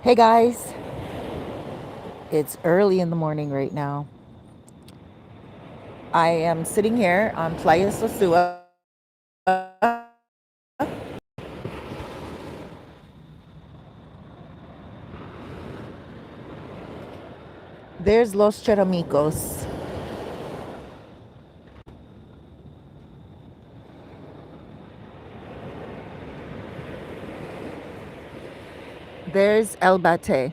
Hey guys, it's early in the morning right now. I am sitting here on Playa Sosua. There's Los Charamicos. There's El Bate.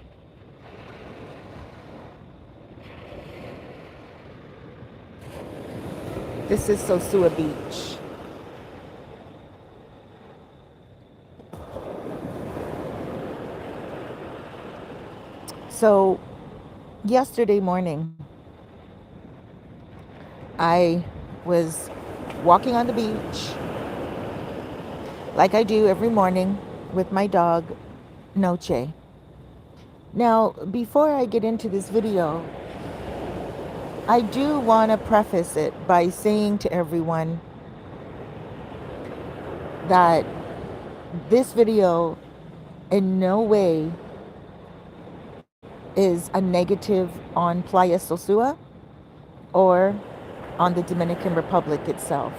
This is Sosua Beach. So, yesterday morning, I was walking on the beach like I do every morning with my dog, Noche. Now, before I get into this video, I do want to preface it by saying to everyone that this video in no way is a negative on Playa Sosua or on the Dominican Republic itself.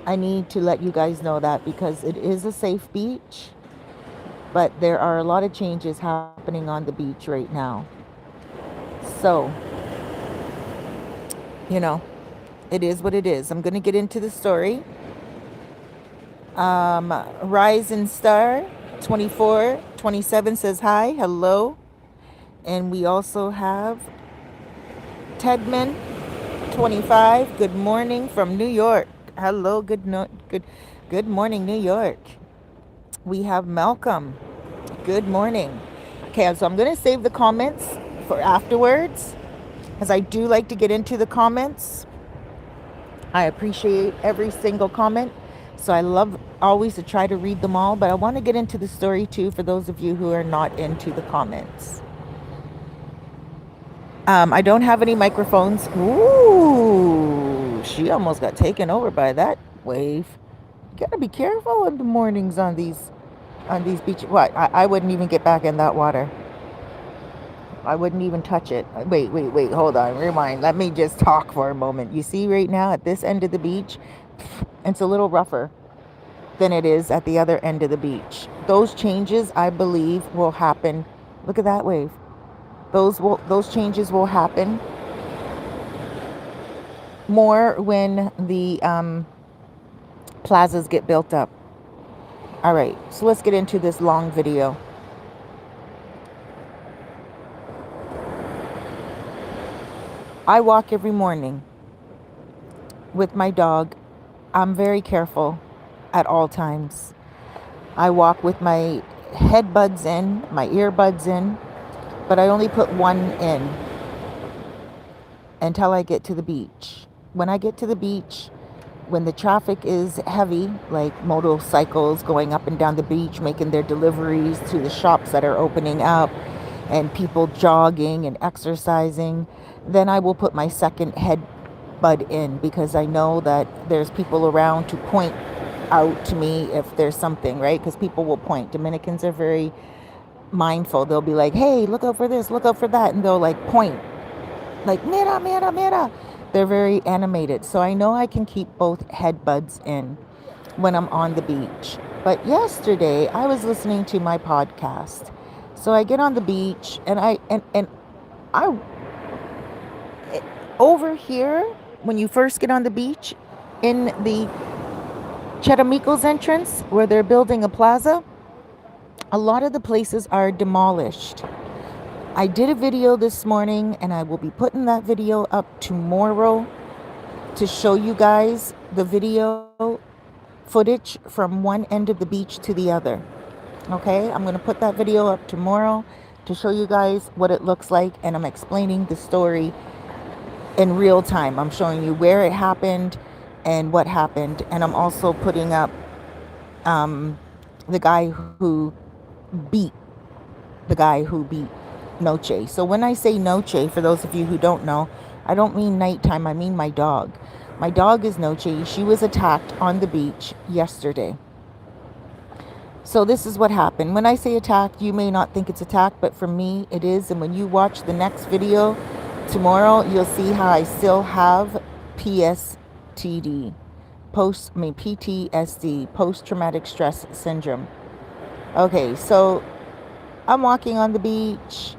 I need to let you guys know that because it is a safe beach, but there are a lot of changes happening on the beach right now. So, it is what it is. I'm going to get into the story. Rising Star 2427 says hi, hello. And we also have Tedman 25. Good morning from New York. Hello, good morning, New York. We have Malcolm. Good morning. Okay, so I'm gonna save the comments for afterwards, as I do like to get into the comments. I appreciate every single comment. So I love always to try to read them all, but I want to get into the story too for those of you who are not into the comments. I don't have any microphones. Ooh, she almost got taken over by that wave. You gotta be careful in the mornings on these beaches. What? I wouldn't even get back in that water. I wouldn't even touch it. Wait. Hold on. Rewind. Let me just talk for a moment. You see right now at this end of the beach, it's a little rougher than it is at the other end of the beach. Those changes, I believe, will happen. Look at that wave. Those changes will happen more when the plazas get built up. All right, so let's get into this long video. I walk every morning with my dog. I'm very careful at all times. I walk with my headbuds in, my earbuds in, but I only put one in until I get to the beach. When I get to the beach, when the traffic is heavy, like motorcycles going up and down the beach, making their deliveries to the shops that are opening up, and people jogging and exercising, then I will put my second headbud in because I know that there's people around to point out to me if there's something, right? Because people will point. Dominicans are very mindful. They'll be like, hey, look out for this, look out for that. And they'll like point, like, mira, mira, mira. They're very animated. So I know I can keep both headbuds in when I'm on the beach. But yesterday I was listening to my podcast. So I get on the beach and I over here, when you first get on the beach in the Charamicos entrance where they're building a plaza, a lot of the places are demolished. I did a video this morning and I will be putting that video up tomorrow to show you guys the video footage from one end of the beach to the other. Okay, I'm going to put that video up tomorrow to show you guys what it looks like, and I'm explaining the story in real time. I'm showing you where it happened and what happened, and I'm also putting up the guy who beat Noche. So when I say Noche, for those of you who don't know, I don't mean nighttime, I mean my dog. My dog is Noche. She was attacked on the beach yesterday. So this is what happened. When I say attack, you may not think it's attack, but for me it is. And when you watch the next video tomorrow, you'll see how I still have PSTD, PTSD, post-traumatic stress syndrome. Okay, so I'm walking on the beach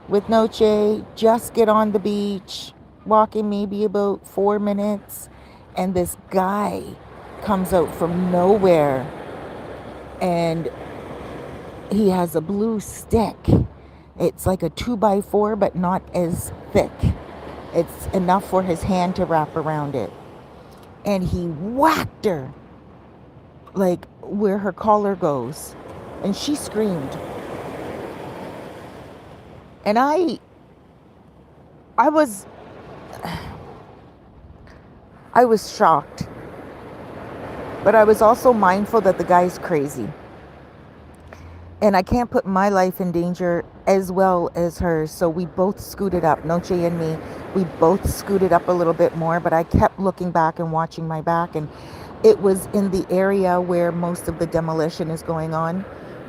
with Noche, just get on the beach, walking maybe about 4 minutes, and this guy comes out from nowhere, and he has a blue stick. It's like a 2x4, but not as thick. It's enough for his hand to wrap around it. And he whacked her, like where her collar goes. And she screamed. And I was shocked. But I was also mindful that the guy's crazy. And I can't put my life in danger as well as hers. So we both scooted up, Noche and me. We both scooted up a little bit more, but I kept looking back and watching my back. And it was in the area where most of the demolition is going on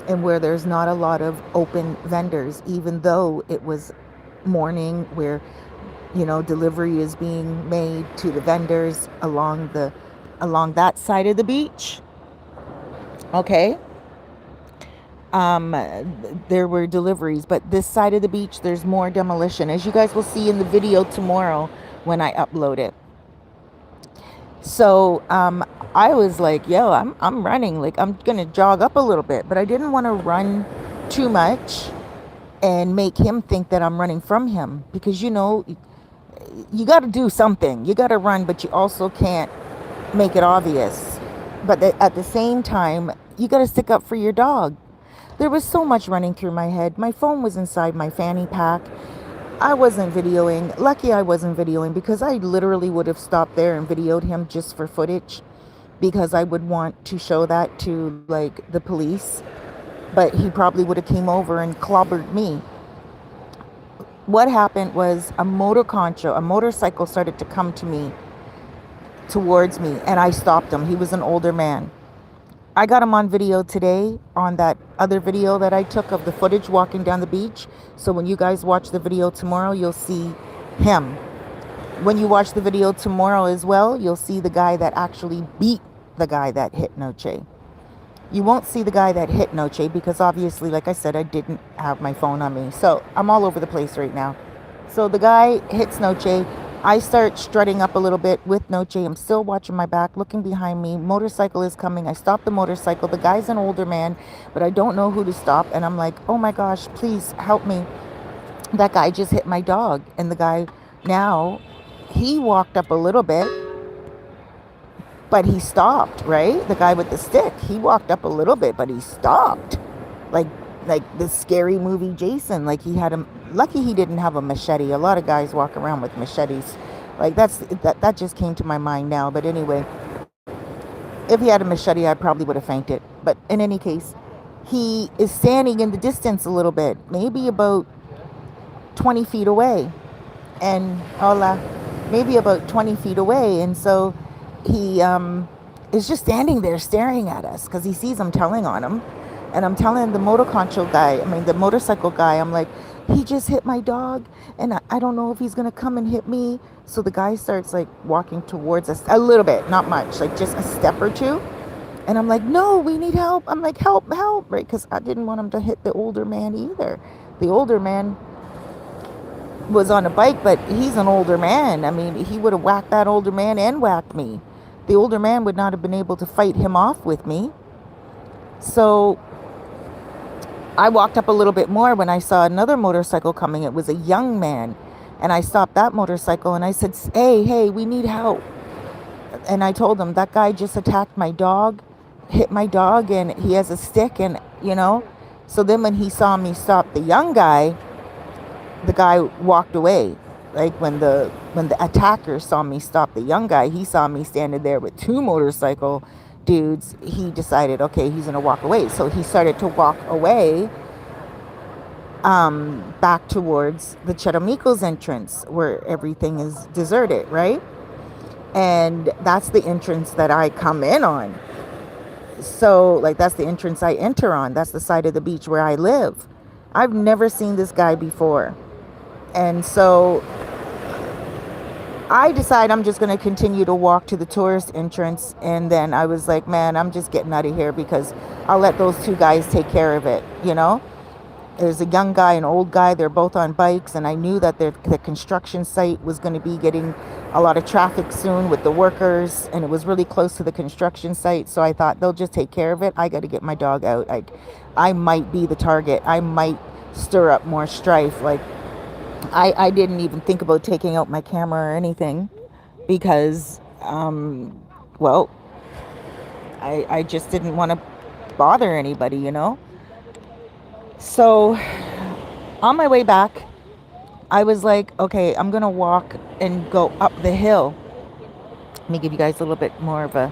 and where there's not a lot of open vendors, even though it was morning where, delivery is being made to the vendors along that side of the beach. Okay. There were deliveries, but this side of the beach, there's more demolition, as you guys will see in the video tomorrow when I upload it. So, I was like, yo, I'm running, like I'm going to jog up a little bit, but I didn't want to run too much and make him think that I'm running from him, because, you got to do something. You got to run, but you also can't make it obvious. But at the same time, you got to stick up for your dog. There was so much running through my head. My phone was inside my fanny pack. I wasn't videoing. Lucky I wasn't videoing, because I literally would have stopped there and videoed him just for footage, because I would want to show that to like the police. But he probably would have came over and clobbered me. What happened was a motorcycle started to come towards me, and I stopped him. He was an older man. I got him on video today on that other video that I took of the footage walking down the beach. So when you guys watch the video tomorrow, you'll see him. When you watch the video tomorrow as well, you'll see the guy that actually beat the guy that hit Noche. You won't see the guy that hit Noche because obviously, like I said, I didn't have my phone on me. So I'm all over the place right now. So the guy hits Noche. I start strutting up a little bit with Noche. I'm still watching my back, looking behind me. Motorcycle is coming. I stop the motorcycle. The guy's an older man, but I don't know who to stop. And I'm like, oh my gosh, please help me. That guy just hit my dog. And the guy now, he walked up a little bit, but he stopped, right? The guy with the stick, he walked up a little bit, but he stopped. Like the scary movie Jason, like lucky he didn't have a machete. A lot of guys walk around with machetes. Like that just came to my mind now. But anyway, if he had a machete, I probably would have fainted. But in any case, he is standing in the distance a little bit, maybe about 20 feet away. And maybe about 20 feet away. And so he is just standing there staring at us because he sees I'm telling on him. And I'm telling the motorcycle guy, I'm like, he just hit my dog and I don't know if he's going to come and hit me. So the guy starts like walking towards us a little bit, not much, like just a step or two. And I'm like, no, we need help. I'm like, help, right? Because I didn't want him to hit the older man either. The older man was on a bike, but he's an older man. I mean, he would have whacked that older man and whacked me. The older man would not have been able to fight him off with me. So I walked up a little bit more when I saw another motorcycle coming. It was a young man. And I stopped that motorcycle and I said, hey, we need help. And I told him that guy just attacked my dog, hit my dog, and he has a stick. And, so then when he saw me stop the young guy, the guy walked away. Like when the attacker saw me stop the young guy, he saw me standing there with two motorcycle dudes. He decided, okay, he's gonna walk away. So he started to walk away back towards the Charamicos entrance where everything is deserted, right? And that's the entrance that I come in on. So, like, that's the entrance I enter on. That's the side of the beach where I live. I've never seen this guy before. And so I decide I'm just going to continue to walk to the tourist entrance. And then I was like, man, I'm just getting out of here because I'll let those two guys take care of it, you know? There's a young guy, an old guy. They're both on bikes. And I knew that the construction site was going to be getting a lot of traffic soon with the workers. And it was really close to the construction site. So I thought they'll just take care of it. I got to get my dog out. I might be the target. I might stir up more strife. Like, I didn't even think about taking out my camera or anything because, well, I just didn't want to bother anybody, you know? So on my way back, I was like, okay, I'm going to walk and go up the hill. Let me give you guys a little bit more of a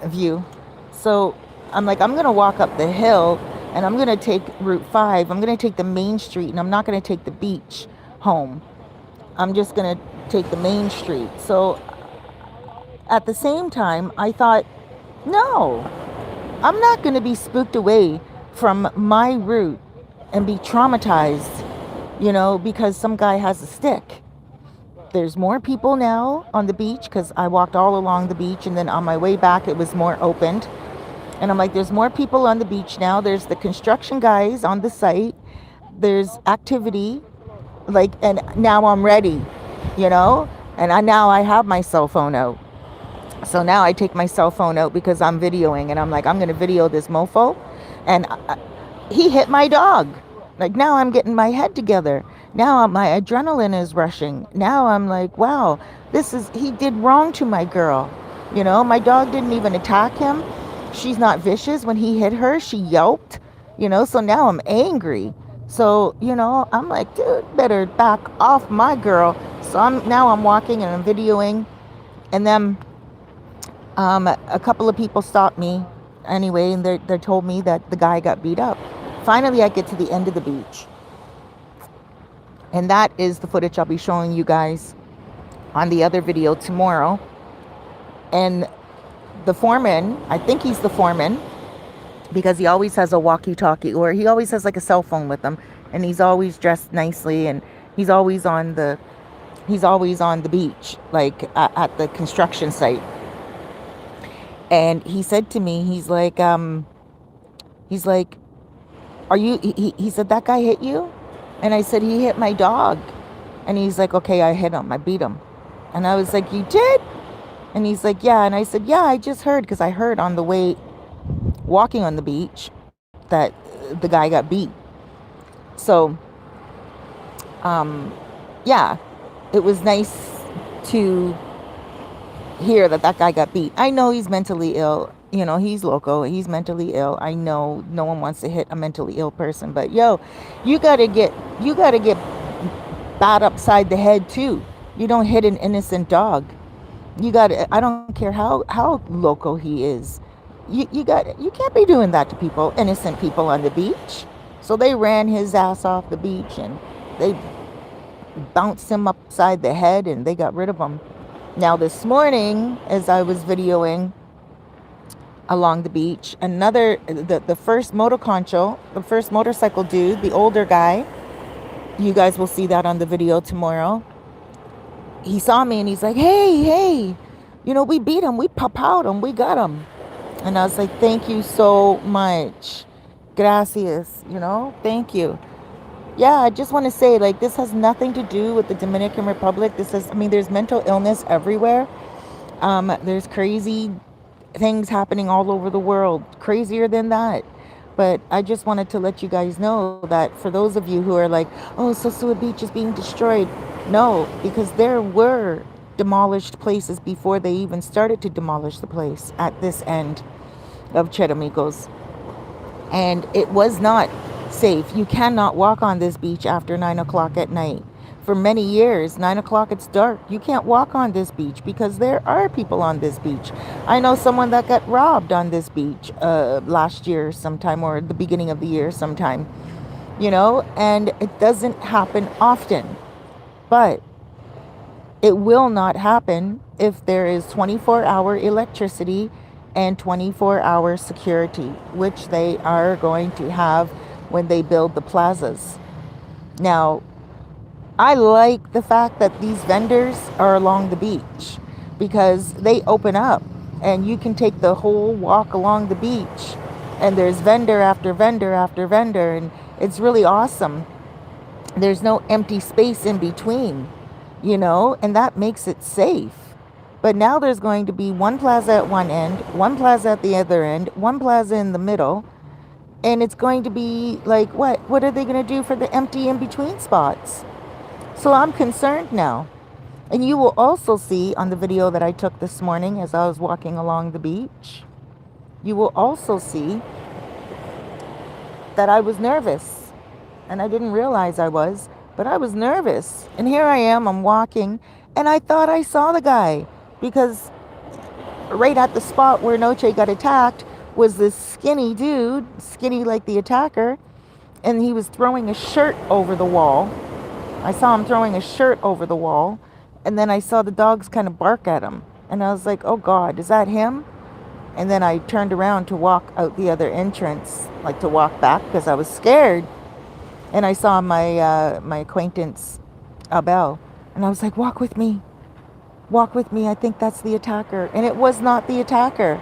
view. So I'm like, I'm going to walk up the hill and I'm going to take Route 5. I'm going to take the main street and I'm not going to take the beach home. I'm just going to take the main street. So at the same time, I thought, no, I'm not going to be spooked away from my route and be traumatized, you know, because some guy has a stick. There's more people now on the beach because I walked all along the beach, and then on my way back it was more opened. And I'm like, there's more people on the beach now. There's the construction guys on the site. There's activity, like, and now I'm ready, you know, and now I have my cell phone out. So now I take my cell phone out because I'm videoing, and I'm like, I'm going to video this mofo. And he hit my dog. Like, now I'm getting my head together. Now my adrenaline is rushing. Now I'm like, wow, he did wrong to my girl. You know, my dog didn't even attack him. She's not vicious. When he hit her, she yelped, you know, so now I'm angry. So, you know, I'm like, dude, better back off my girl. So I'm walking and I'm videoing. And then a couple of people stopped me anyway, and they told me that the guy got beat up. Finally, I get to the end of the beach. And that is the footage I'll be showing you guys on the other video tomorrow. And the foreman, I think he's the foreman, because he always has a walkie-talkie, or he always has like a cell phone with him, and he's always dressed nicely, and he's always on the beach, like at the construction site. And he said to me, he's like, are you, he said, that guy hit you? And I said, he hit my dog. And he's like, okay, I hit him, I beat him. And I was like, you did? And he's like, yeah. And I said, yeah, I just heard, because I heard on the way walking on the beach that the guy got beat. So, yeah, it was nice to hear that guy got beat. I know he's mentally ill. You know, he's loco. He's mentally ill. I know no one wants to hit a mentally ill person, but yo, you gotta get bat upside the head too. You don't hit an innocent dog. I don't care how loco he is. You can't be doing that to people, innocent people on the beach. So they ran his ass off the beach and they bounced him upside the head and they got rid of him. Now this morning, as I was videoing along the beach, the first motoconcho, the first motorcycle dude, the older guy, you guys will see that on the video tomorrow. He saw me and he's like, hey, you know, we beat him, we pop-out him, we got him. And I was like, thank you so much. Gracias, you know, thank you. Yeah, I just want to say, like, this has nothing to do with the Dominican Republic. There's mental illness everywhere. There's crazy things happening all over the world, crazier than that. But I just wanted to let you guys know that for those of you who are like, oh, Sosua Beach is being destroyed. No, because there were demolished places before they even started to demolish the place at this end of Charamicos. And it was not safe. You cannot walk on this beach after 9 o'clock at night. For many years, 9 o'clock, it's dark. You can't walk on this beach because there are people on this beach. I know someone that got robbed on this beach last year sometime, or the beginning of the year sometime, you know, and it doesn't happen often. But it will not happen if there is 24-hour electricity and 24-hour security, which they are going to have when they build the plazas. Now, I like the fact that these vendors are along the beach because they open up and you can take the whole walk along the beach, and there's vendor after vendor after vendor, and it's really awesome. There's no empty space in between, and that makes it safe. But now there's going to be one plaza at one end, one plaza at the other end, one plaza in the middle, and it's going to be like, what are they going to do for the empty in between spots? So I'm concerned now. And you will also see on the video that I took this morning as I was walking along the beach, you will also see that I was nervous. And I didn't realize I was, but I was nervous. And here I am, I'm walking, and I thought I saw the guy because right at the spot where Noche got attacked was this skinny dude, skinny like the attacker, and he was throwing a shirt over the wall. I saw him throwing a shirt over the wall, and then I saw the dogs kind of bark at him. And I was like, oh God, is that him? And then I turned around to walk out the other entrance, like to walk back because I was scared. And I saw my acquaintance, Abel, and I was like, walk with me. Walk with me. I think that's the attacker. And it was not the attacker.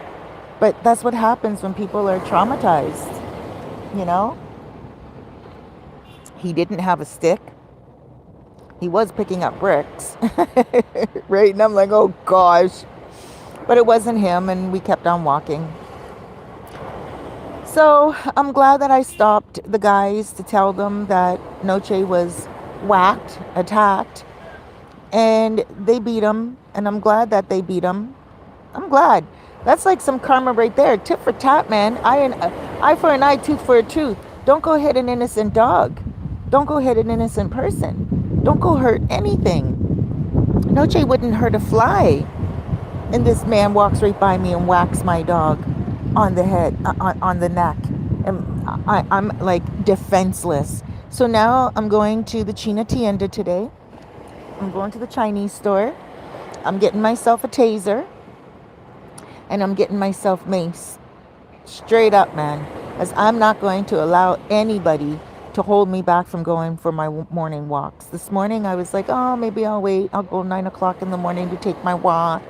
But that's what happens when people are traumatized, He didn't have a stick. He was picking up bricks, right? And I'm like, oh gosh. But it wasn't him, and we kept on walking. So I'm glad that I stopped the guys to tell them that Noche was whacked, attacked, and they beat him. And I'm glad that they beat him. I'm glad. That's like some karma right there. Tit for tat, man. Eye for an eye, tooth for a tooth. Don't go hit an innocent dog. Don't go hit an innocent person. Don't go hurt anything. Noche wouldn't hurt a fly. And this man walks right by me and whacks my dog on the head, on the neck. And I'm like defenseless. So now I'm going to the China Tienda today. I'm going to the Chinese store. I'm getting myself a taser. And I'm getting myself mace. Straight up, man. As I'm not going to allow anybody to hold me back from going for my morning walks. This morning I was like, oh, maybe I'll wait. I'll go 9 o'clock in the morning to take my walk.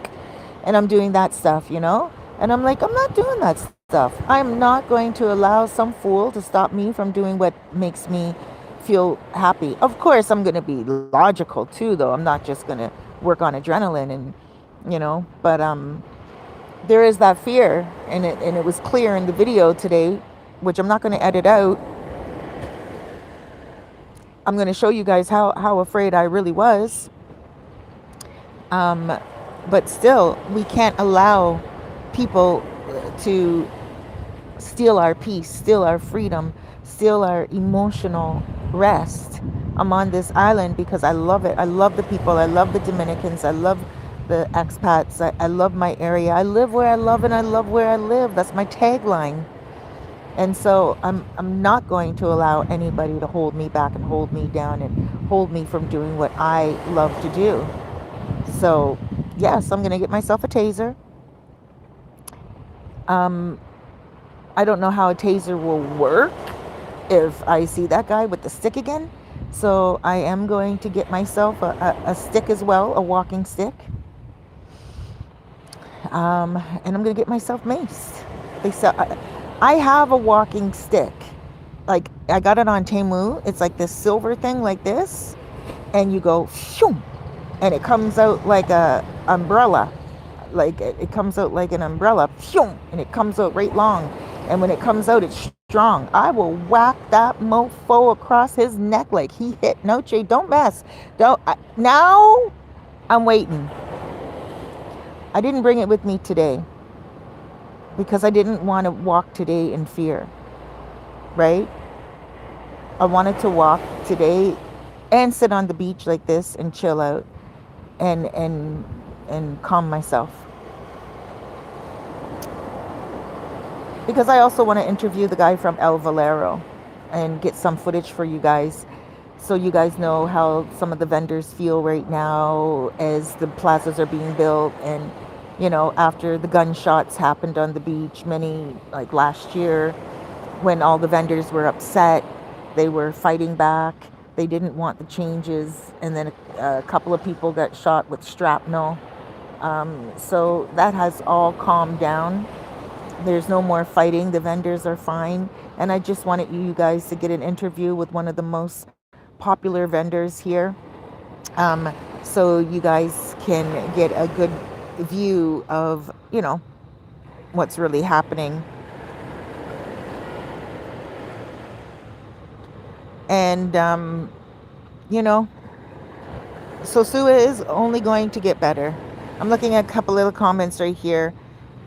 And I'm doing that stuff, And I'm like, I'm not doing that stuff. I'm not going to allow some fool to stop me from doing what makes me feel happy. Of course, I'm going to be logical too, though. I'm not just going to work on adrenaline and, but there is that fear. And it was clear in the video today, which I'm not going to edit out. I'm going to show you guys how afraid I really was. But still, we can't allow people to steal our peace, steal our freedom, steal our emotional rest. I'm on this island because I love it. I love the people. I love the Dominicans. I love the expats. I love my area. I live where I love and I love where I live. That's my tagline. And so I'm not going to allow anybody to hold me back and hold me down and hold me from doing what I love to do. So yes, I'm going to get myself a taser. I don't know how a taser will work if I see that guy with the stick again. So I am going to get myself a stick as well, a walking stick. And I'm going to get myself maced. I have a walking stick. Like, I got it on Temu. It's like this silver thing like this. And you go, shoom, and it comes out like a umbrella. Like, it comes out like an umbrella. Shoom, and it comes out right long. And when it comes out, it's strong. I will whack that mofo across his neck like he hit Noche. Don't mess. Now I'm waiting. I didn't bring it with me today because I didn't want to walk today in fear, right? I wanted to walk today and sit on the beach like this and chill out and calm myself. Because I also want to interview the guy from El Valero and get some footage for you guys so you guys know how some of the vendors feel right now as the plazas are being built and you know, after the gunshots happened on the beach many, like last year, when all the vendors were upset, they were fighting back. They didn't want the changes, and then a couple of people got shot with shrapnel. So that has all calmed down. There's no more fighting. The vendors are fine. And I just wanted you guys to get an interview with one of the most popular vendors here, um, so you guys can get a good view of, you know, what's really happening. And, you know, Sosua is only going to get better. I'm looking at a couple little comments right here.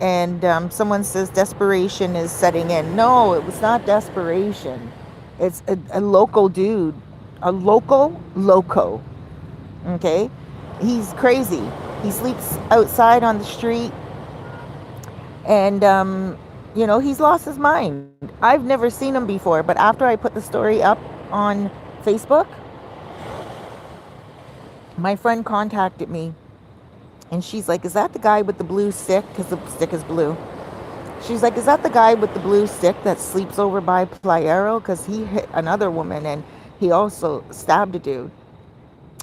And someone says desperation is setting in. No, it was not desperation. It's a local dude, a loco. Okay, he's crazy. He sleeps outside on the street, and you know, he's lost his mind. I've never seen him before, but after I put the story up on Facebook, my friend contacted me, and she's like, "Is that the guy with the blue stick? Because the stick is blue." She's like, "Is that the guy with the blue stick that sleeps over by Playero? Because he hit another woman, and he also stabbed a dude."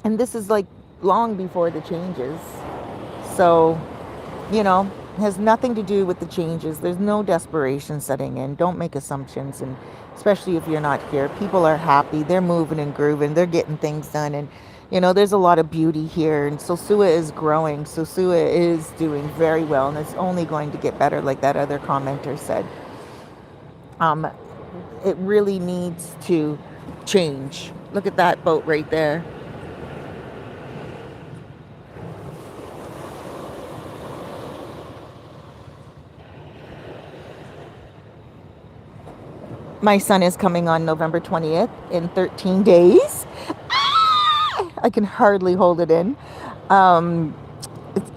And this is like long before the changes. So, you know, has nothing to do with the changes. There's no desperation setting in. Don't make assumptions. And especially if you're not here, people are happy. They're moving and grooving. They're getting things done. And, you know, there's a lot of beauty here. And Sosua is growing. Sosua is doing very well. And it's only going to get better, like that other commenter said. It really needs to change. Look at that boat right there. My son is coming on November 20th in 13 days. I can hardly hold it in. It's,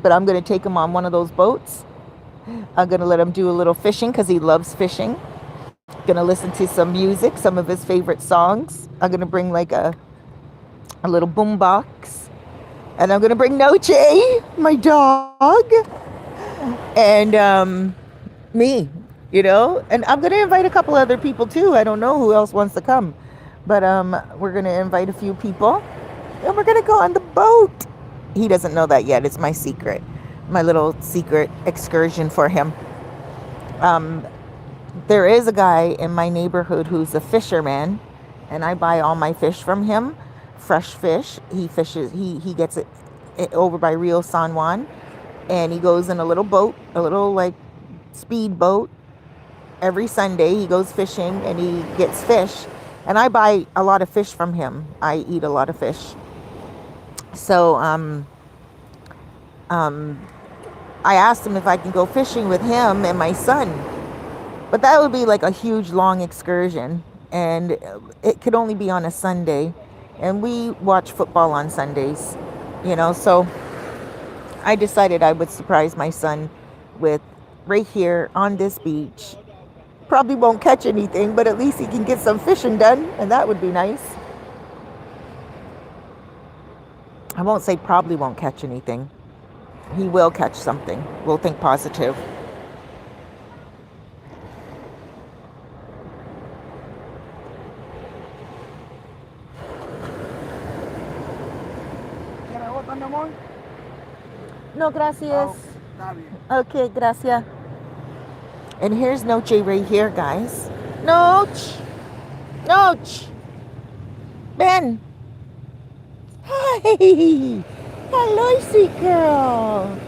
but I'm going to take him on one of those boats. I'm going to let him do a little fishing because he loves fishing. Going to listen to some music, some of his favorite songs. I'm going to bring like a little boom box. And I'm going to bring Noche, my dog. And me. You know, and I'm going to invite a couple other people too. I don't know who else wants to come, but we're going to invite a few people, and we're going to go on the boat. He doesn't know that yet. It's my secret, my little secret excursion for him. There is a guy in my neighborhood who's a fisherman, and I buy all my fish from him, fresh fish. He fishes. He gets it over by Rio San Juan, and he goes in a little boat, a little like speed boat. Every Sunday he goes fishing and he gets fish, and I buy a lot of fish from him. I eat a lot of fish. So I asked him if I can go fishing with him and my son, but that would be like a huge long excursion, and it could only be on a Sunday, and we watch football on Sundays, you know. So I decided I would surprise my son with right here on this beach. Probably won't catch anything, but at least he can get some fishing done, and that would be nice. I won't say probably won't catch anything. He will catch something. We'll think positive. No, gracias. Okay, gracias. And here's Noche right here, guys. Noche! Noche! Ben! Hi! Hello, sweet girl.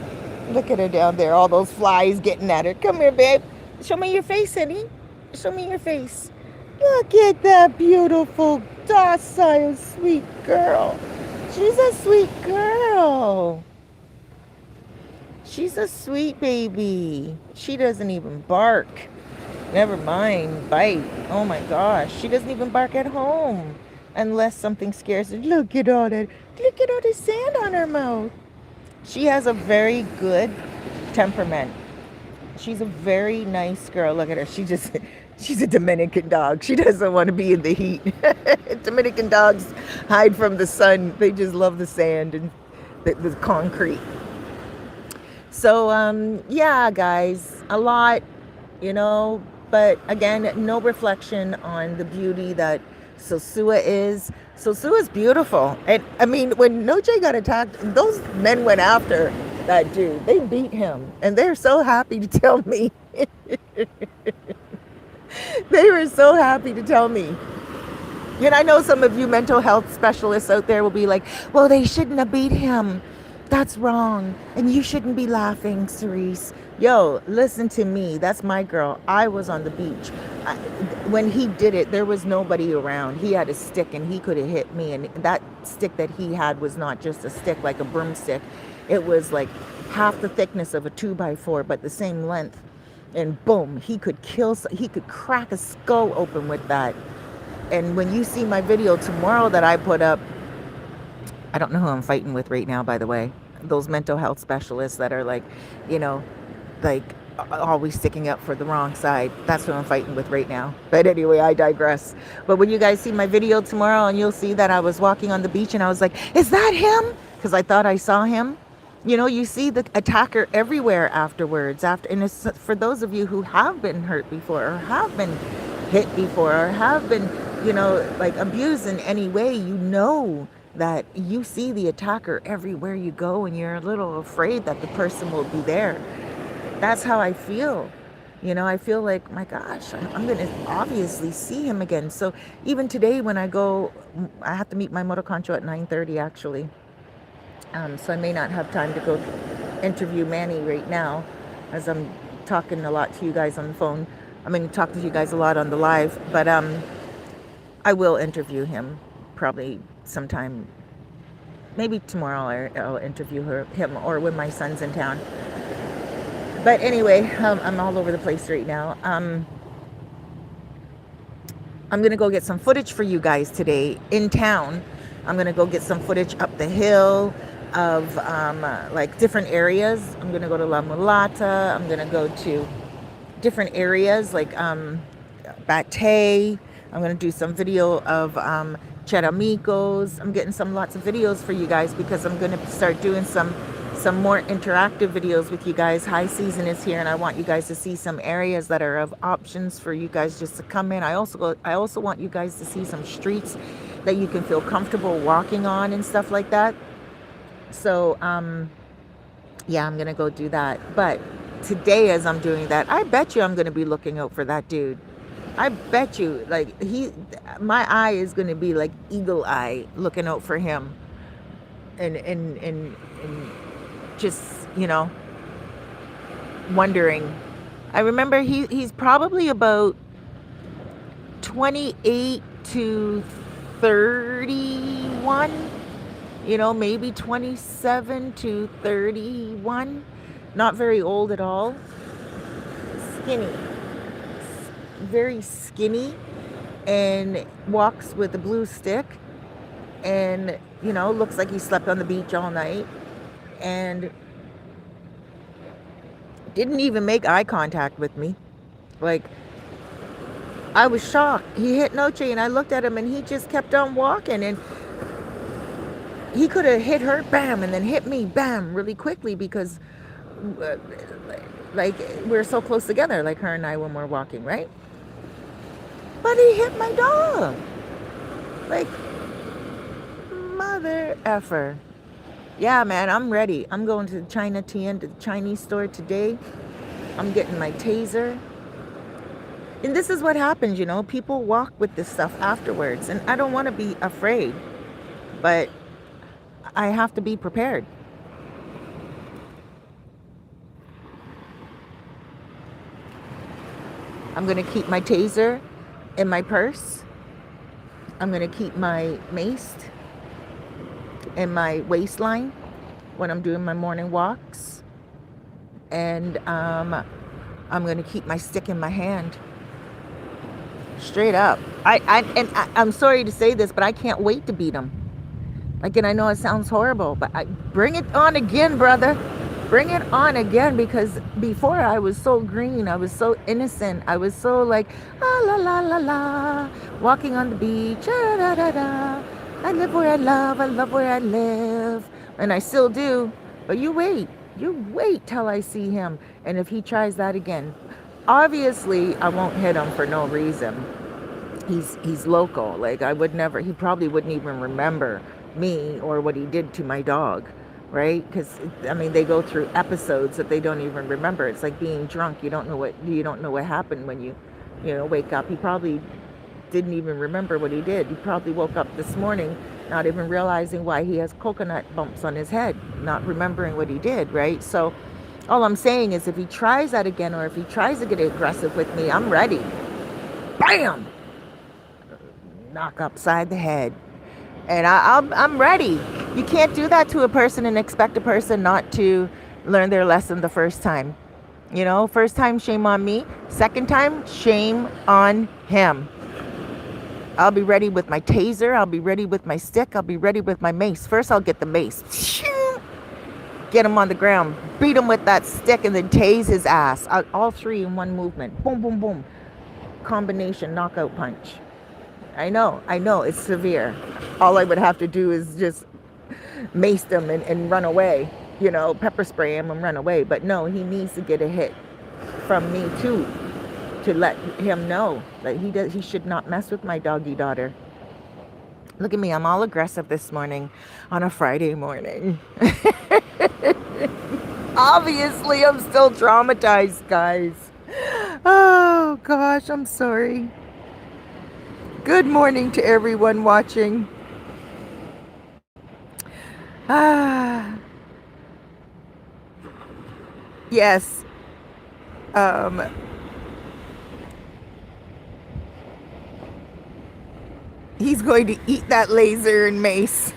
Look at her down there. All those flies getting at her. Come here, babe. Show me your face, honey. Show me your face. Look at that beautiful, docile, sweet girl. She's a sweet girl. She's a sweet baby. She doesn't even bark. Never mind, bite. Oh my gosh. She doesn't even bark at home unless something scares her. Look at all that. Look at all the sand on her mouth. She has a very good temperament. She's a very nice girl. Look at her. She's a Dominican dog. She doesn't want to be in the heat. Dominican dogs hide from the sun. They just love the sand and the concrete. So, yeah, guys, a lot, you know, but again, no reflection on the beauty that Sosua is. Sosua is beautiful. And I mean, when Noche got attacked, those men went after that dude. They beat him. And they're so happy to tell me. They were so happy to tell me. And I know some of you mental health specialists out there will be like, well, they shouldn't have beat him. That's wrong. And you shouldn't be laughing, Cerise. Yo, listen to me. That's my girl. I was on the beach. When he did it, there was nobody around. He had a stick and he could have hit me. And that stick that he had was not just a stick like a broomstick. It was like half the thickness of a 2x4, but the same length. And boom, he could he could crack a skull open with that. And when you see my video tomorrow that I put up, I don't know who I'm fighting with right now, by the way. Those mental health specialists that are like, you know, like always sticking up for the wrong side. That's who I'm fighting with right now. But anyway, I digress. But when you guys see my video tomorrow, and you'll see that I was walking on the beach and I was like, is that him? Because I thought I saw him. You know, you see the attacker everywhere afterwards. And it's for those of you who have been hurt before, or have been hit before, or have been, you know, like abused in any way, you know that you see the attacker everywhere you go, and you're a little afraid that the person will be there. That's how I feel. You know, I feel like, my gosh, I'm going to obviously see him again. So even today when I go, I have to meet my motoconcho at 9:30 actually. So I may not have time to go interview Manny right now, as I'm talking a lot to you guys on the phone. I'm going to talk to you guys a lot on the live, but I will interview him probably sometime, maybe tomorrow. I'll interview him, or when my son's in town. But anyway, I'm all over the place right now. I'm going to go get some footage for you guys today in town. I'm going to go get some footage up the hill of like different areas. I'm going to go to La Mulata. I'm going to go to different areas like Bate. I'm going to do some video of Charamicos. I'm getting lots of videos for you guys, because I'm going to start doing some more interactive videos with you guys. High season is here, and I want you guys to see some areas that are of options for you guys just to come in. I also want you guys to see some streets that you can feel comfortable walking on and stuff like that. So yeah, I'm gonna go do that. But today, as I'm doing that, I bet you I'm gonna be looking out for that dude. I bet you, like, my eye is gonna be like eagle eye looking out for him, and just, you know, wondering. I remember he's probably about 28 to 31, you know, maybe 27 to 31. Not very old at all. Skinny. Very skinny, and walks with a blue stick, and, you know, looks like he slept on the beach all night, and didn't even make eye contact with me. Like, I was shocked. He hit Noche, and I looked at him, and he just kept on walking, and he could have hit her, bam, and then hit me, bam, really quickly, because like, we're so close together, like her and I, when we're walking, right? But he hit my dog. Like, mother effer. Yeah, man, I'm ready. I'm going to China Tien, to the Chinese store today. I'm getting my taser. And this is what happens, you know. People walk with this stuff afterwards. And I don't want to be afraid. But I have to be prepared. I'm going to keep my taser in my purse. I'm going to keep my mace in my waistline when I'm doing my morning walks. And I'm going to keep my stick in my hand. Straight up. I'm sorry to say this, but I can't wait to beat him. Like, and I know it sounds horrible, but bring it on again, brother. Bring it on again, because before I was so green, I was so innocent, I was so like, la la la la, walking on the beach, da da da. I live where I love where I live, and I still do. But you wait, You wait till I see him. And if he tries that again, obviously I won't hit him for no reason. He's local. Like I would never, he probably wouldn't even remember me or what he did to my dog, right? Because I mean, they go through episodes that they don't even remember. It's like being drunk. You don't know what happened when you wake up. He probably didn't even remember what he did. He probably woke up this morning not even realizing why he has coconut bumps on his head, not remembering what he did, right? So all I'm saying is if he tries that again, or if he tries to get aggressive with me, I'm ready. Bam! Knock upside the head. And I'm ready. You can't do that to a person and expect a person not to learn their lesson the first time. First time, shame on me. Second time, shame on him. I'll be ready with my taser. I'll be ready with my stick. I'll be ready with my mace. First, I'll get the mace. Get him on the ground. Beat him with that stick and then tase his ass. All three in one movement. Boom, boom, boom. Combination knockout punch. I know. It's severe. All I would have to do is just mace them and run away. Pepper spray him and run away. But no, he needs to get a hit from me too, to let him know that he should not mess with my doggy daughter. Look at me, I'm all aggressive this morning on a Friday morning. Obviously, I'm still traumatized, guys. Oh gosh, I'm sorry. Good morning to everyone watching. Yes. He's going to eat that laser and mace.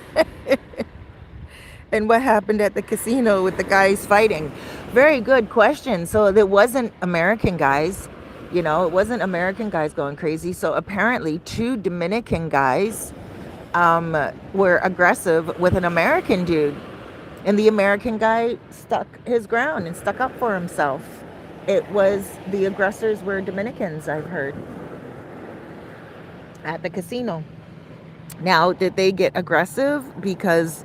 And what happened at the casino with the guys fighting? Very good question. So it wasn't American guys. It wasn't American guys going crazy. So apparently 2 Dominican guys were aggressive with an American dude. And the American guy stuck his ground and stuck up for himself. The aggressors were Dominicans, I've heard, at the casino. Now, did they get aggressive because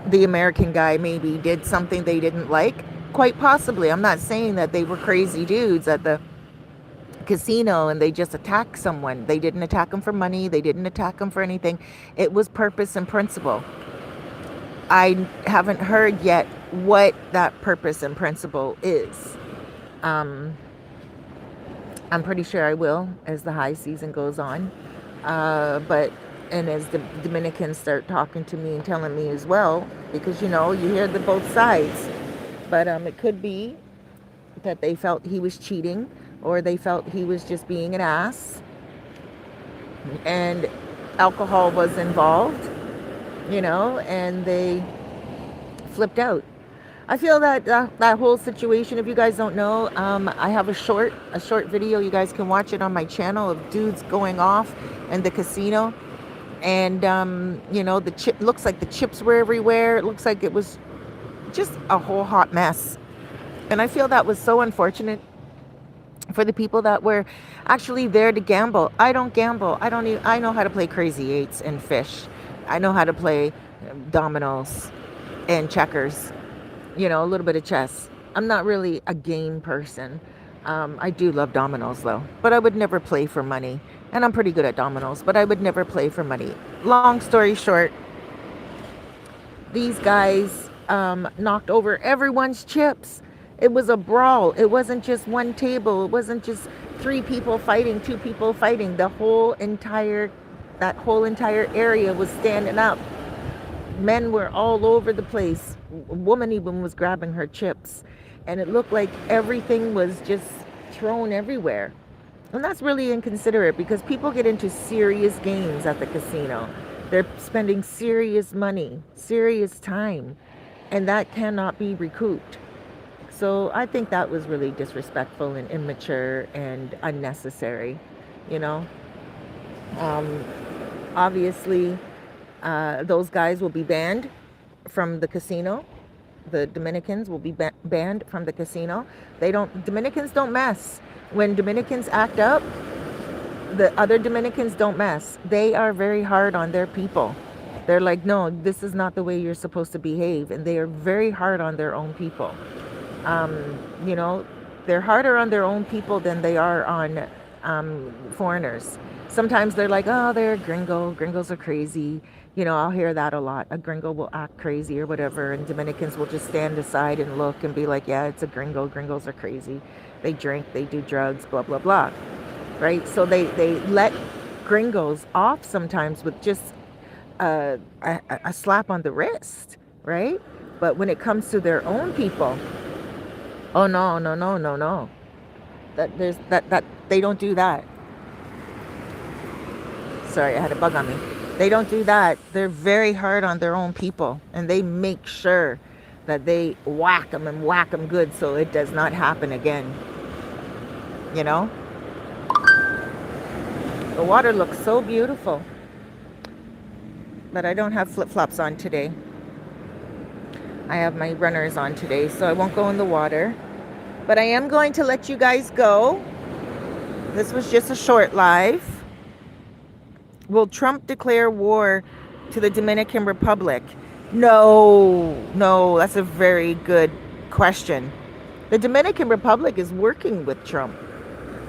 the American guy maybe did something they didn't like? Quite possibly. I'm not saying that they were crazy dudes at the casino and they just attacked someone. They didn't attack him for money. They didn't attack him for anything. It was purpose and principle. I haven't heard yet what that purpose and principle is. I'm pretty sure I will as the high season goes on. And as the Dominicans start talking to me and telling me as well, because you hear both sides. But it could be that they felt he was cheating, or they felt he was just being an ass, and alcohol was involved, and they flipped out. I feel that that whole situation, if you guys don't know, I have a short video. You guys can watch it on my channel of dudes going off in the casino. And, the chip looks like the chips were everywhere. It looks like it was just a whole hot mess. And I feel that was so unfortunate for the people that were actually there to gamble. I don't gamble. I know how to play crazy eights and fish. I know how to play dominoes and checkers, a little bit of chess. I'm not really a game person. I do love dominoes though, but I would never play for money. And I'm pretty good at dominoes, but I would never play for money. Long story short, these guys knocked over everyone's chips. It was a brawl. It wasn't just one table. It wasn't just 3 people fighting, 2 people fighting. That whole entire area was standing up. Men were all over the place. A woman even was grabbing her chips. And it looked like everything was just thrown everywhere. And that's really inconsiderate, because people get into serious games at the casino. They're spending serious money, serious time, and that cannot be recouped. So I think that was really disrespectful and immature and unnecessary, Obviously, those guys will be banned from the casino. The Dominicans will be banned from the casino. Dominicans don't mess. When Dominicans act up, the other Dominicans don't mess. They are very hard on their people. They're like, no, this is not the way you're supposed to behave. And they are very hard on their own people. You know, they're harder on their own people than they are on foreigners. Sometimes they're like, oh, they're a gringo. Gringos are crazy. You know, I'll hear that a lot. A gringo will act crazy or whatever. And Dominicans will just stand aside and look and be like, yeah, it's a gringo. Gringos are crazy. They drink, they do drugs, blah, blah, blah. Right? So they let gringos off sometimes with just a slap on the wrist. Right? But when it comes to their own people, oh no, no, no, no, no. That they don't do that. Sorry, I had a bug on me. They don't do that. They're very hard on their own people, and they make sure that they whack them and whack them good so it does not happen again. You know? The water looks so beautiful, but I don't have flip-flops on today. I have my runners on today, so I won't go in the water. But I am going to let you guys go. This was just a short live. Will Trump declare war to the Dominican Republic? No, no, that's a very good question. The Dominican Republic is working with Trump.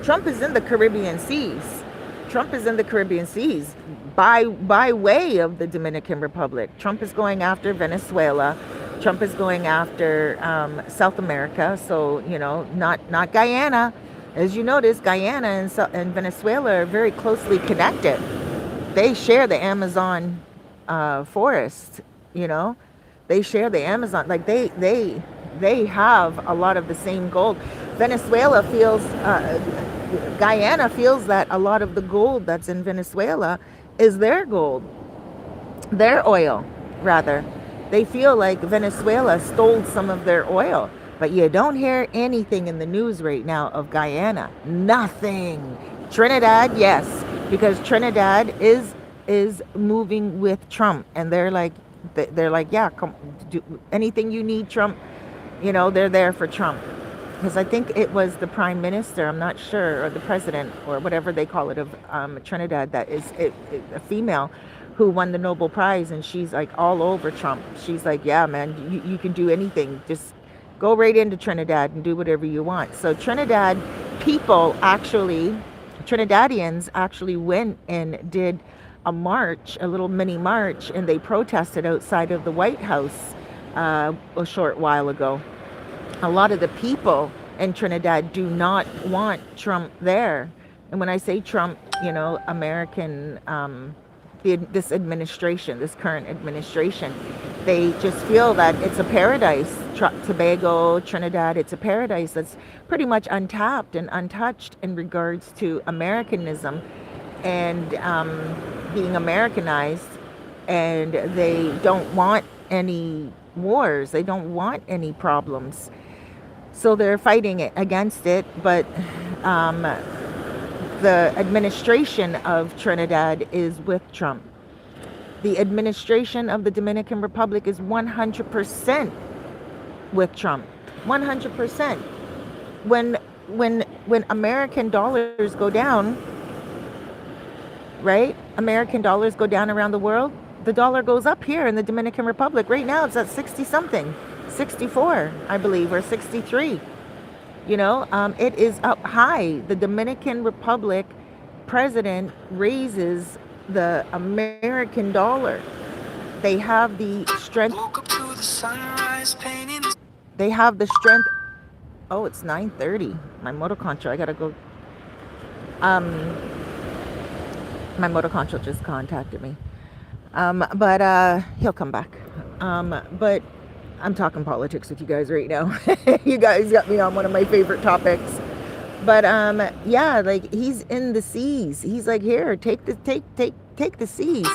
Trump is in the Caribbean seas. Trump is in the Caribbean seas by way of the Dominican Republic. Trump is going after Venezuela. Trump is going after South America. So, you know, not Guyana. As you notice, Guyana and Venezuela are very closely connected. They share the Amazon forest, you know. They share the Amazon. Like they have a lot of the same gold. Venezuela feels, Guyana feels that a lot of the gold that's in Venezuela is their gold, their oil, rather. They feel like Venezuela stole some of their oil. But you don't hear anything in the news right now of Guyana. Nothing. Trinidad, yes, because Trinidad is moving with Trump, and they're like, yeah, come do anything you need, Trump. You know, they're there for Trump. Because I think it was the prime minister, I'm not sure, or the president, or whatever they call it, of Trinidad, that is a female who won the Nobel Prize, and she's like all over Trump. She's like, yeah, man, you can do anything. Just go right into Trinidad and do whatever you want. So Trinidadians actually went and did a march, a little mini march, and they protested outside of the White House a short while ago. A lot of the people in Trinidad do not want Trump there. And when I say Trump, you know, American, this administration, this current administration, they just feel that it's a paradise. Tobago, Trinidad, it's a paradise that's pretty much untapped and untouched in regards to Americanism and being Americanized. And they don't want any wars. They don't want any problems. So they're fighting against it. But the administration of Trinidad is with Trump. The administration of the Dominican Republic is 100% with Trump. 100%. When American dollars go down, right? American dollars go down around the world. The dollar goes up here in the Dominican Republic. Right now it's at 60 something, 64, I believe, or 63. You know, it is up high. The Dominican Republic president raises the American dollar. They have the strength. They have the strength. Oh, it's 9:30. My motoconcho. I gotta go. My motoconcho just contacted me. But he'll come back. But I'm talking politics with you guys right now. You guys got me on one of my favorite topics. But yeah, like he's in the seas. He's like, here, take the seas.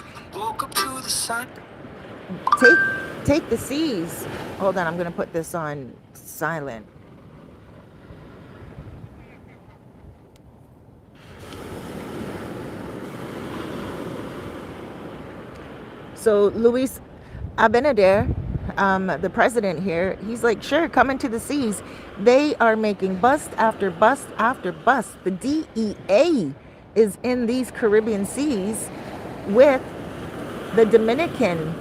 Take the seas. Hold on, I'm gonna put this on silent. So Luis Abinader, the president here, he's like, sure, come into the seas. They are making bust after bust after bust. The DEA is in these Caribbean seas with The Dominican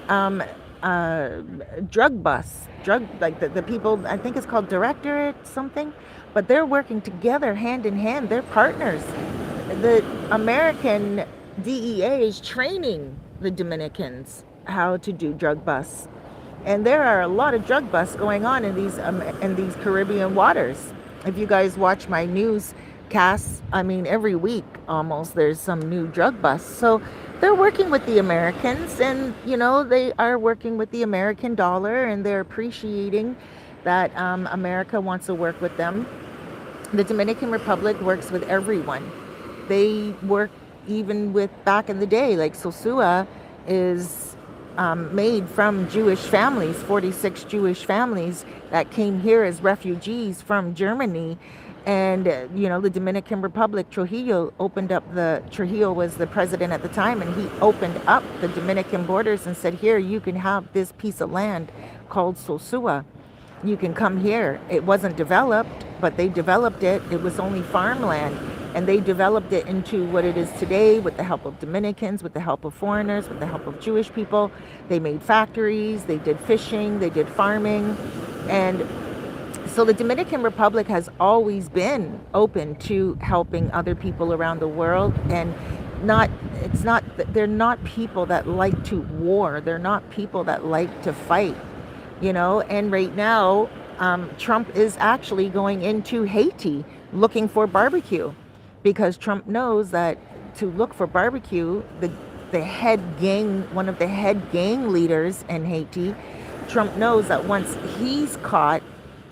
um, uh, drug like the people, I think it's called Directorate something, but they're working together hand in hand. They're partners. The American DEA is training the Dominicans how to do drug busts, and there are a lot of drug busts going on in these Caribbean waters. If you guys watch my newscasts, I mean, every week almost there's some new drug busts. So they're working with the Americans, and they are working with the American dollar, and they're appreciating that America wants to work with them. The Dominican Republic works with everyone. They work even with back in the day, like Sosua is made from Jewish families, 46 Jewish families that came here as refugees from Germany. And, the Dominican Republic, Trujillo was the president at the time, and he opened up the Dominican borders and said, here, you can have this piece of land called Sosua. You can come here. It wasn't developed, but they developed it. It was only farmland. And they developed it into what it is today with the help of Dominicans, with the help of foreigners, with the help of Jewish people. They made factories, they did fishing, they did farming. And so the Dominican Republic has always been open to helping other people around the world. And they're not people that like to war. They're not people that like to fight, And right now, Trump is actually going into Haiti looking for barbecue, because Trump knows that to look for barbecue, one of the head gang leaders in Haiti, Trump knows that once he's caught,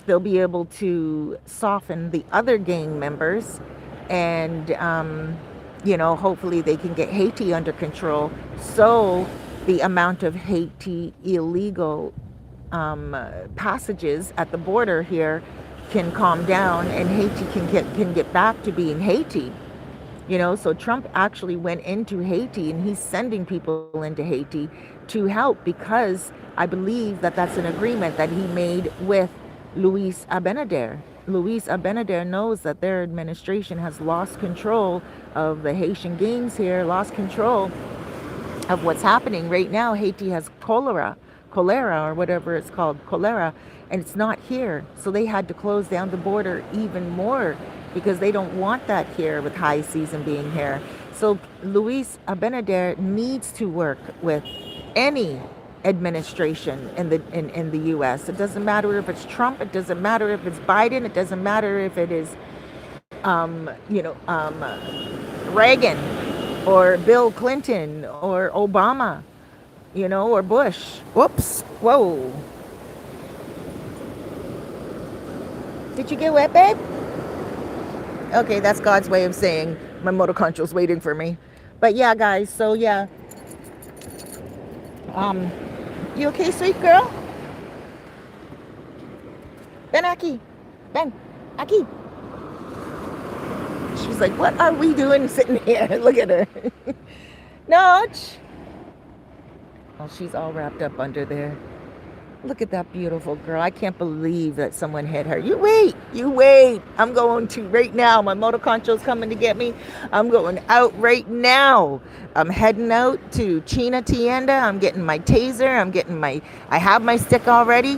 they'll be able to soften the other gang members, and hopefully they can get Haiti under control, so the amount of Haiti illegal passages at the border here can calm down, and Haiti can get back to being Haiti. So Trump actually went into Haiti, and he's sending people into Haiti to help, because I believe that that's an agreement that he made with Luis Abinader. Luis Abinader knows that their administration has lost control of the Haitian gangs here, lost control of what's happening. Right now, Haiti has cholera or whatever it's called, cholera, and it's not here. So they had to close down the border even more, because they don't want that here with high season being here. So Luis Abinader needs to work with any administration in the U.S. It doesn't matter if it's Trump. It doesn't matter if it's Biden. It doesn't matter if it is, Reagan or Bill Clinton or Obama, or Bush. Whoops. Whoa. Did you get wet, babe? Okay, that's God's way of saying my motor control's waiting for me. But yeah, guys, so yeah. You okay, sweet girl? Ben Aki. Ben Aki. She's like, what are we doing sitting here? Look at her. Notch. Oh, she's all wrapped up under there. Look at that beautiful girl. I can't believe that someone hit her. You wait. I'm going to right now. My motor contro's coming to get me. I'm going out right now. I'm heading out to China Tienda. I'm getting my taser. I have my stick already.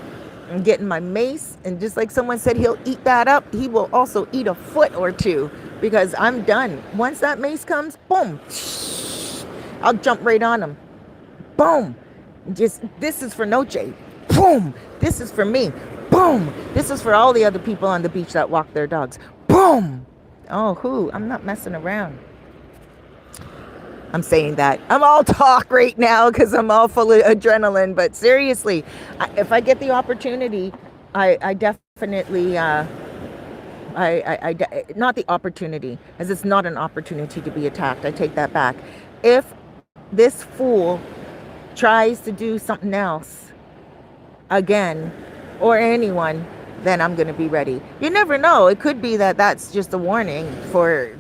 I'm getting my mace. And just like someone said, he'll eat that up. He will also eat a foot or two, because I'm done. Once that mace comes, boom. I'll jump right on him. Boom. This is for Noche. Boom! This is for me. Boom! This is for all the other people on the beach that walk their dogs. Boom! Oh, I'm not messing around. I'm saying that. I'm all talk right now because I'm all full of adrenaline. But seriously, if I get the opportunity, I definitely, not the opportunity, as it's not an opportunity to be attacked. I take that back. If this fool tries to do something else again, or anyone, then I'm going to be ready. You never know. It could be that that's just a warning for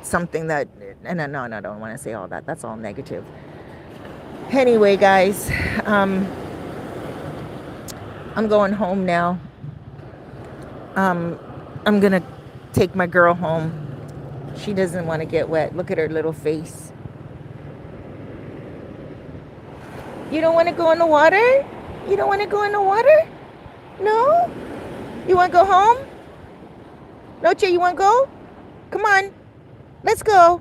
something that, no, I don't want to say all that. That's all negative. Anyway, guys, I'm going home now. I'm going to take my girl home. She doesn't want to get wet. Look at her little face. You don't want to go in the water? You don't want to go in the water? No? You want to go home? Noche, you want to go? Come on. Let's go.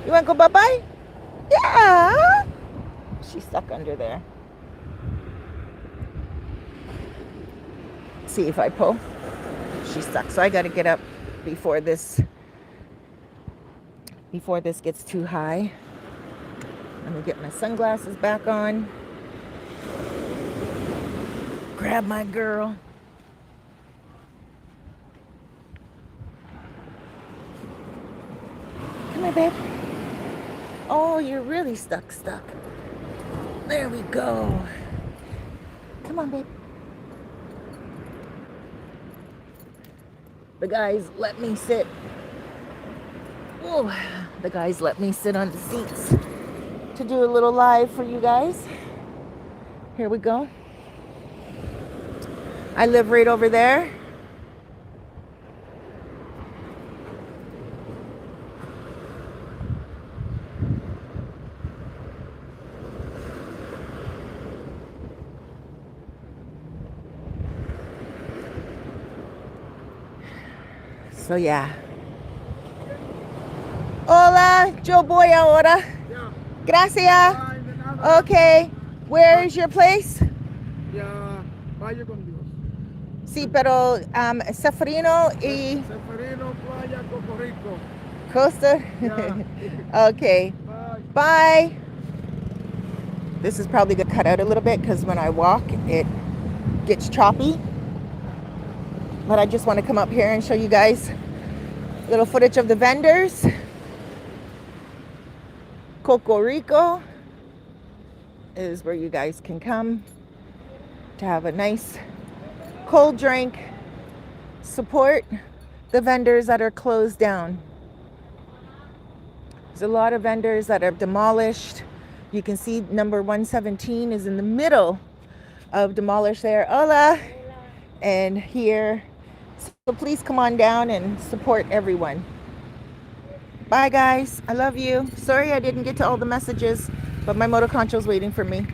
You want to go bye-bye? Yeah. She's stuck under there. See if I pull. She's stuck. So I got to get up before this gets too high. Let me get my sunglasses back on. Grab my girl. Come here, babe. Oh, you're really stuck. There we go. Come on, babe. The guys let me sit. Oh, the guys let me sit on the seats to do a little live for you guys. Here we go. I live right over there. So yeah. Hola, yo voy ahora. Yeah. Gracias. Okay. Where is your place? Ya, Valle con Dios. Sí, pero Ceferino y Ceferino, Playa, Costa Rico. Costa. Yeah. Okay. Bye. Bye. This is probably gonna cut out a little bit because when I walk, it gets choppy. But I just want to come up here and show you guys a little footage of the vendors. Coco Rico is where you guys can come to have a nice cold drink. Support the vendors that are closed down. There's a lot of vendors that are demolished. You can see number 117 is in the middle of demolished there. Hola. And here. So please come on down and support everyone. Bye guys. I love you. Sorry I didn't get to all the messages, but my motoconcho's waiting for me.